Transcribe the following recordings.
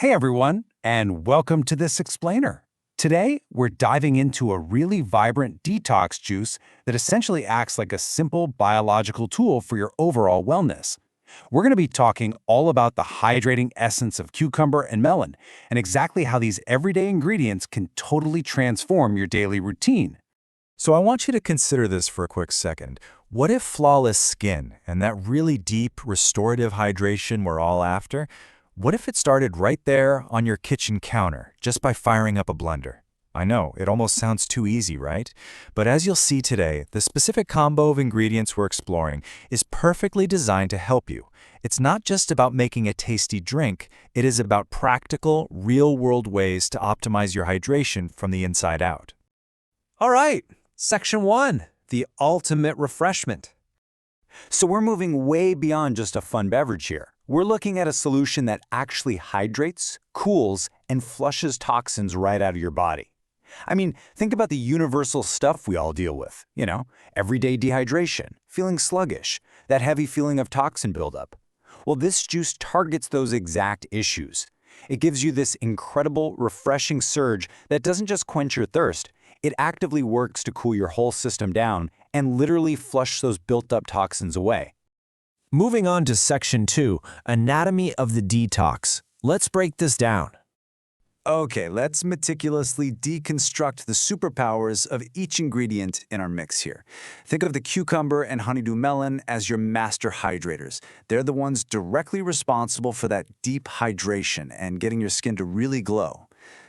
Hey everyone, and welcome to this explainer. Today, we're diving into a really vibrant detox juice that essentially acts like a simple biological tool for your overall wellness. We're going to be talking all about the hydrating essence of cucumber and melon, and exactly how these everyday ingredients can totally transform your daily routine. So I want you to consider this for a quick second. What if flawless skin and that really deep restorative hydration we're all after, what if it started right there on your kitchen counter just by firing up a blender? I know, it almost sounds too easy, right? But as you'll see today, the specific combo of ingredients we're exploring is perfectly designed to help you. It's not just about making a tasty drink, it is about practical, real-world ways to optimize your hydration from the inside out. All right, Section 1, the ultimate refreshment. So we're moving way beyond just a fun beverage here. We're looking at a solution that actually hydrates, cools, and flushes toxins right out of your body. I mean, think about the universal stuff we all deal with. Everyday dehydration, feeling sluggish, that heavy feeling of toxin buildup. Well, this juice targets those exact issues. It gives you this incredible, refreshing surge that doesn't just quench your thirst, it actively works to cool your whole system down and literally flush those built-up toxins away. Moving on to Section 2, Anatomy of the Detox. Let's break this down. Okay, let's meticulously deconstruct the superpowers of each ingredient in our mix here. Think of the cucumber and honeydew melon as your master hydrators. They're the ones directly responsible for that deep hydration and getting your skin to really glow.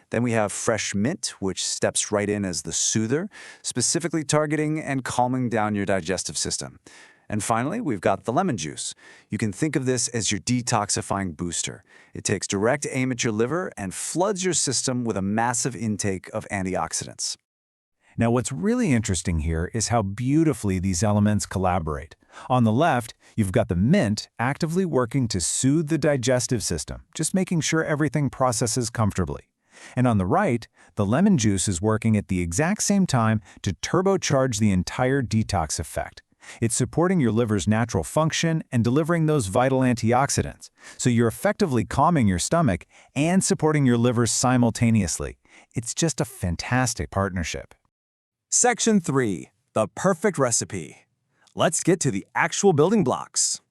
Then we have fresh mint, which steps right in as the soother, specifically targeting and calming down your digestive system. And finally, we've got the lemon juice. You can think of this as your detoxifying booster. It takes direct aim at your liver and floods your system with a massive intake of antioxidants. Now, what's really interesting here is how beautifully these elements collaborate. On the left, you've got the mint actively working to soothe the digestive system, just making sure everything processes comfortably. And on the right, the lemon juice is working at the exact same time to turbocharge the entire detox effect. It's supporting your liver's natural function and delivering those vital antioxidants, so you're effectively calming your stomach and supporting your liver simultaneously. It's just a fantastic partnership. Section 3, the perfect recipe. Let's get to the actual building blocks.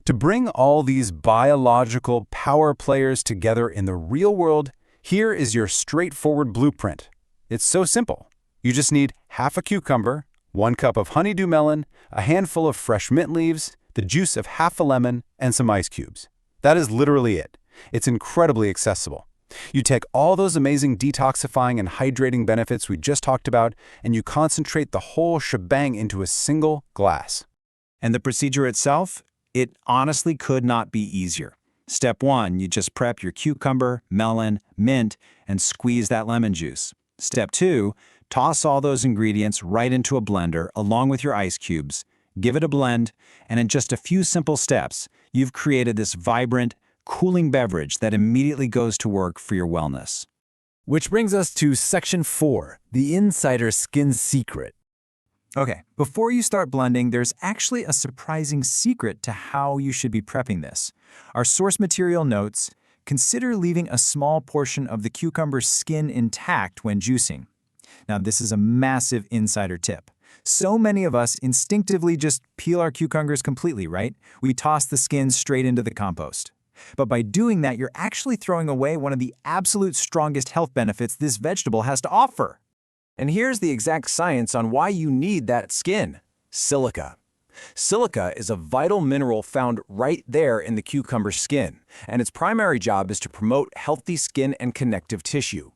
To bring all these biological power players together in the real world, here is your straightforward blueprint. It's so simple. You just need half a cucumber, 1 cup of honeydew melon, a handful of fresh mint leaves, the juice of half a lemon, and some ice cubes. That is literally it. It's incredibly accessible. You take all those amazing detoxifying and hydrating benefits we just talked about, and you concentrate the whole shebang into a single glass. And the procedure itself? It honestly could not be easier. Step 1, you just prep your cucumber, melon, mint, and squeeze that lemon juice. Step 2, toss all those ingredients right into a blender along with your ice cubes, give it a blend, and in just a few simple steps, you've created this vibrant, cooling beverage that immediately goes to work for your wellness. Which brings us to Section 4, the insider skin secret. Okay, before you start blending, there's actually a surprising secret to how you should be prepping this. Our source material notes, consider leaving a small portion of the cucumber's skin intact when juicing. Now, this is a massive insider tip. So many of us instinctively just peel our cucumbers completely, right? We toss the skin straight into the compost. But by doing that, you're actually throwing away one of the absolute strongest health benefits this vegetable has to offer. And here's the exact science on why you need that skin: silica. Silica is a vital mineral found right there in the cucumber skin, and its primary job is to promote healthy skin and connective tissue.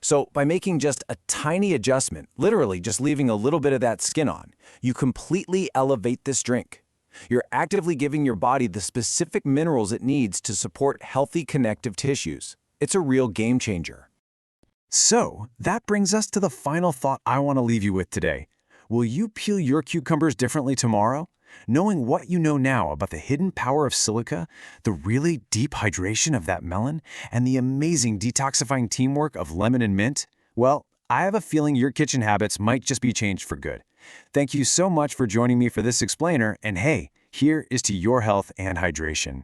So by making just a tiny adjustment, literally just leaving a little bit of that skin on, you completely elevate this drink. You're actively giving your body the specific minerals it needs to support healthy connective tissues. It's a real game changer. So, that brings us to the final thought I want to leave you with today. Will you peel your cucumbers differently tomorrow? Knowing what you know now about the hidden power of silica, the really deep hydration of that melon, and the amazing detoxifying teamwork of lemon and mint? Well, I have a feeling your kitchen habits might just be changed for good. Thank you so much for joining me for this explainer, and hey, here is to your health and hydration.